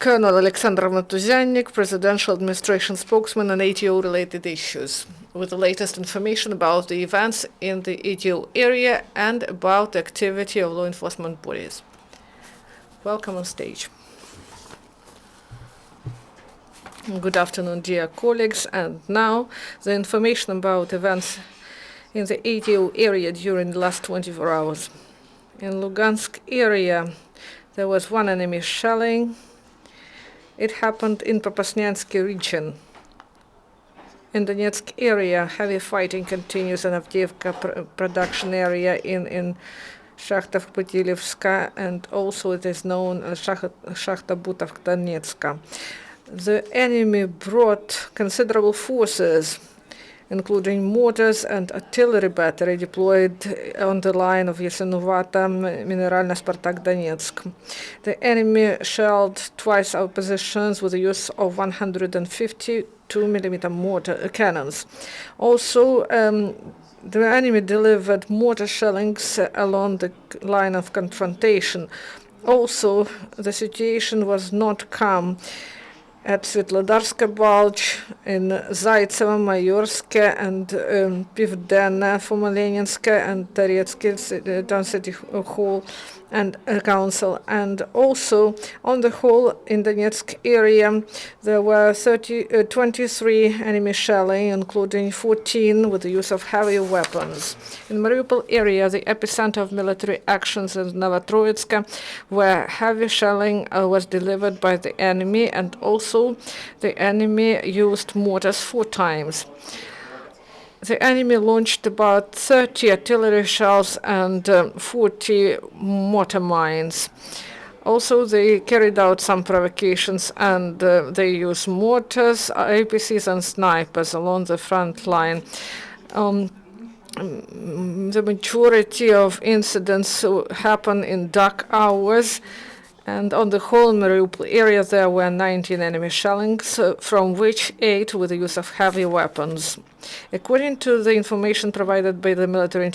Colonel Oleksandr Motuzyanyk, Presidential Administration Spokesman on ATO-related issues, with the latest information about the events in the ATO area and about the activity of law enforcement bodies. Welcome on stage. Good afternoon, dear colleagues, and now the information about events in the ATO area during the last 24 hours. In Lugansk area, there was one enemy shelling. It happened in Popasnyansky region. In Donetsk area, heavy fighting continues in Avdiivka production area in Shakhta-Putilivska, and also it is known as Shakhta-Butovka-Donetska. The enemy brought considerable forces, including mortars and artillery battery deployed on the line of Yasenovata, Mineralna, Spartak, Donetsk. The enemy shelled twice our positions with the use of 152mm mortar cannons. Also, the enemy delivered mortar shellings along the line of confrontation. Also, the situation was not calm at Svetlodarska Bulge, in Zaitsevo, Mayorske, and Pivdena, Fomolenenska, and Toretsky Town City Hall and Council. And also, on the whole, in the Donetsk area, there were 23 enemy shelling, including 14 with the use of heavy weapons. In Mariupol area, the epicenter of military actions in Novotroitska, where heavy shelling was delivered by the enemy, and also the enemy used mortars 4 times. The enemy launched about 30 artillery shells and 40 mortar mines. Also, they carried out some provocations, and they used mortars, APCs, and snipers along the front line. The majority of incidents happen in dark hours, and on the whole Mariupol area there were 19 enemy shellings, from which 8 with the use of heavy weapons. According to the information provided by the military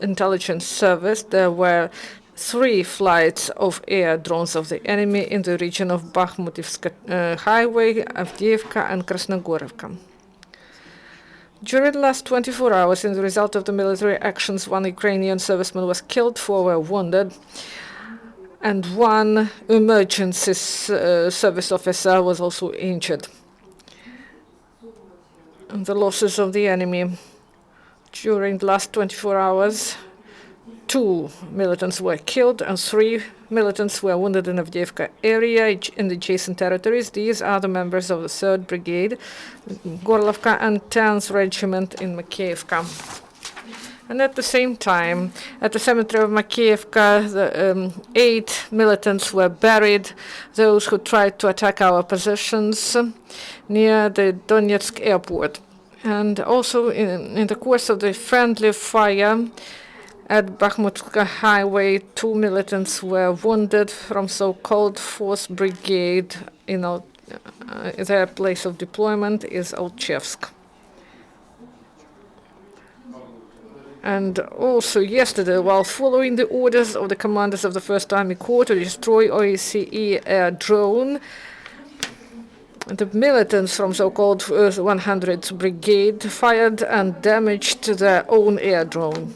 intelligence service, there were 3 flights of air drones of the enemy in the region of Bakhmutivska highway, Avdiivka, and Krasnogorivka. During the last 24 hours, as a result of the military actions, 1 Ukrainian serviceman was killed, 4 were wounded, and 1 emergency service officer was also injured. And the losses of the enemy during the last 24 hours, 2 militants were killed and 3 militants were wounded in Avdiivka area in the adjacent territories. These are the members of the 3rd Brigade, Gorlovka, and 10th Regiment in Makeyevka. And at the same time, at the cemetery of Makeyevka, 8 militants were buried, those who tried to attack our positions near the Donetsk airport. And also, in the course of the friendly fire at Bakhmutska highway, 2 militants were wounded from so-called 4th Brigade. Their place of deployment is Alchevsk. And also yesterday, while following the orders of the commanders of the 1st Army Corps to destroy OSCE air drone, the militants from so-called 100th Brigade fired and damaged their own air drone.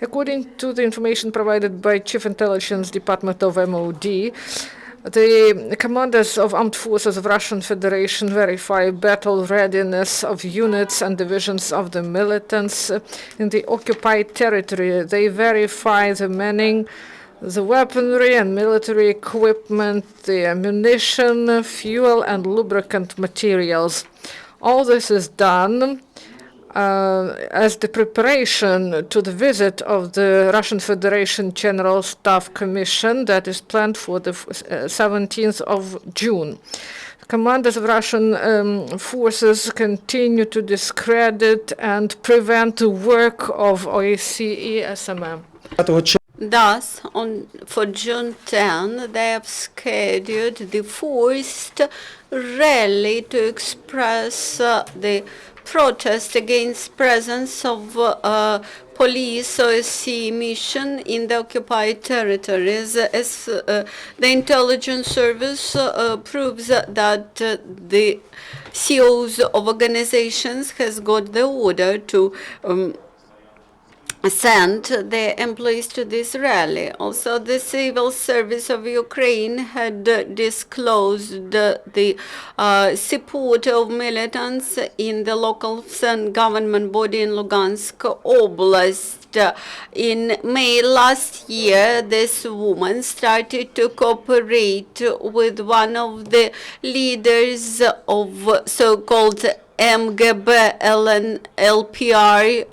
According to the information provided by Chief Intelligence Department of MOD, the commanders of armed forces of Russian Federation verify battle readiness of units and divisions of the militants in the occupied territory. They verify the manning, the weaponry and military equipment, the ammunition, fuel, and lubricant materials. All this is done as the preparation to the visit of the Russian Federation General Staff Commission that is planned for the 17th of June. Commanders of Russian forces continue to discredit and prevent the work of OSCE SMM. Thus, for June 10, they have scheduled the forced rally to express the protest against presence of police OSCE mission in the occupied territories. As the intelligence service proves that the CEOs of organizations has got the order to sent their employees to this rally. Also, the civil service of Ukraine had disclosed the support of militants in the local government body in Lugansk Oblast. In May last year, this woman started to cooperate with one of the leaders of so-called MGB LPR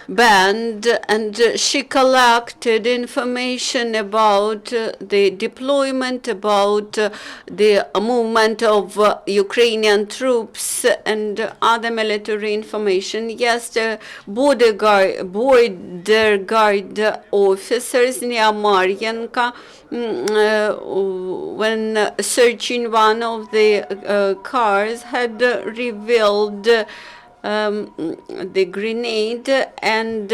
band, and she collected information about the deployment, about the movement of Ukrainian troops and other military information. Yes, the border guard officers near Maryanka, when searching one of the cars, had revealed the grenade and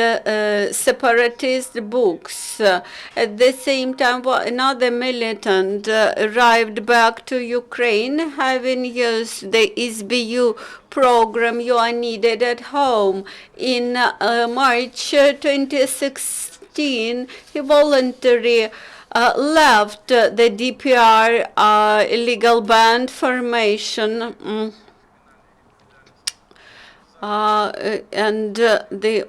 separatist books. At the same time, another militant arrived back to Ukraine, having used the SBU program "You Are Needed at Home." In March 2016, he voluntarily left the DPR illegal band formation. And the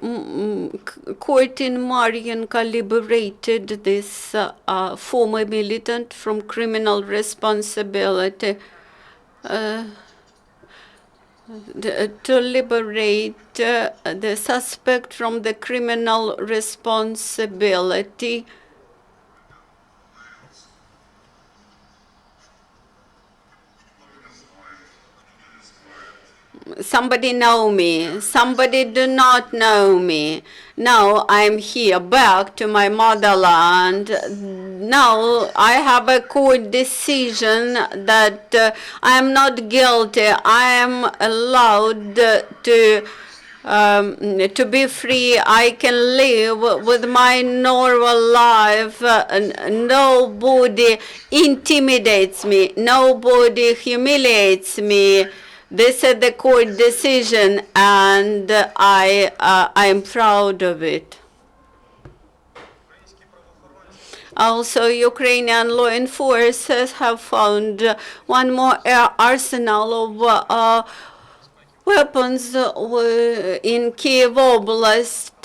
court in Maryanka liberated this former militant from criminal responsibility. To liberate the suspect from the criminal responsibility, somebody know me, somebody do not know me. Now I'm here back to my motherland. Now I have a court decision that I am not guilty. I am allowed to be free. I can live with my normal life. Nobody intimidates me. Nobody humiliates me. This is the court decision, and I am proud of it. Also, Ukrainian law enforcers have found one more arsenal of weapons in Kiev Oblast,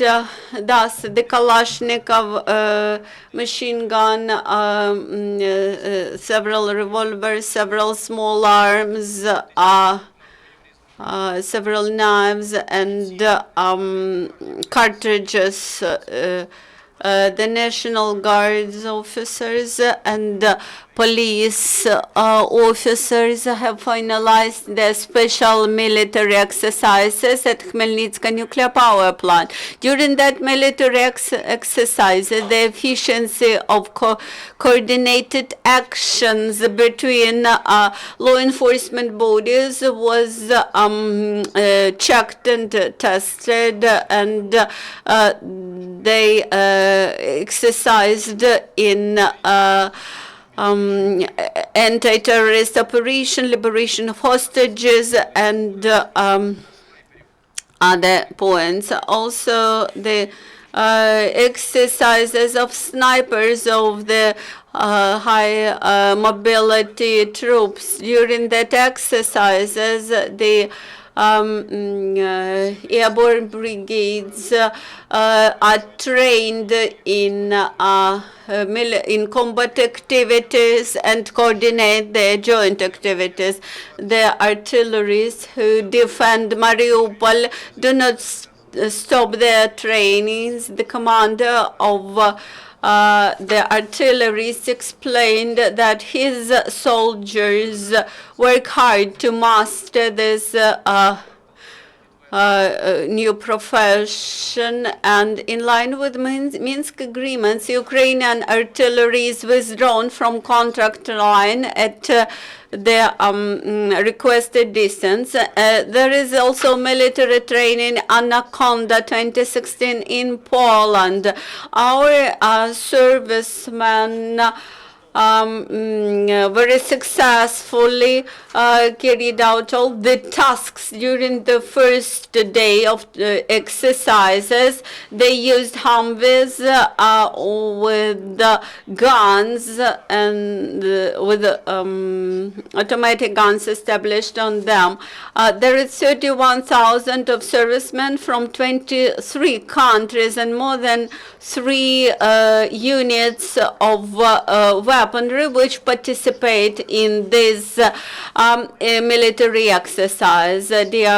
thus the Kalashnikov machine gun, several revolvers, several small arms, several knives, and cartridges. The National Guard's officers and police officers have finalized their special military exercises at Khmelnytska nuclear power plant. During that military exercise, the efficiency of coordinated actions between law enforcement bodies was checked and tested, and they exercised in anti-terrorist operation, liberation of hostages, and other points. Also, the exercises of snipers of the high mobility troops. During that exercises, the airborne brigades are trained in combat activities and coordinate their joint activities. The artillerists who defend Mariupol do not stop their trainings. The commander of the artillerists explained that his soldiers work hard to master this new profession, and in line with Minsk agreements, Ukrainian artillery is withdrawn from contract line at the requested distance. There is also military training Anaconda 2016 in Poland. Our servicemen very successfully carried out all the tasks during the first day of the exercises. They used Humvees with guns and with automatic guns established on them. There is 31,000 of servicemen from 23 countries and more than 3 units of weaponry which participate in this military exercise. Dear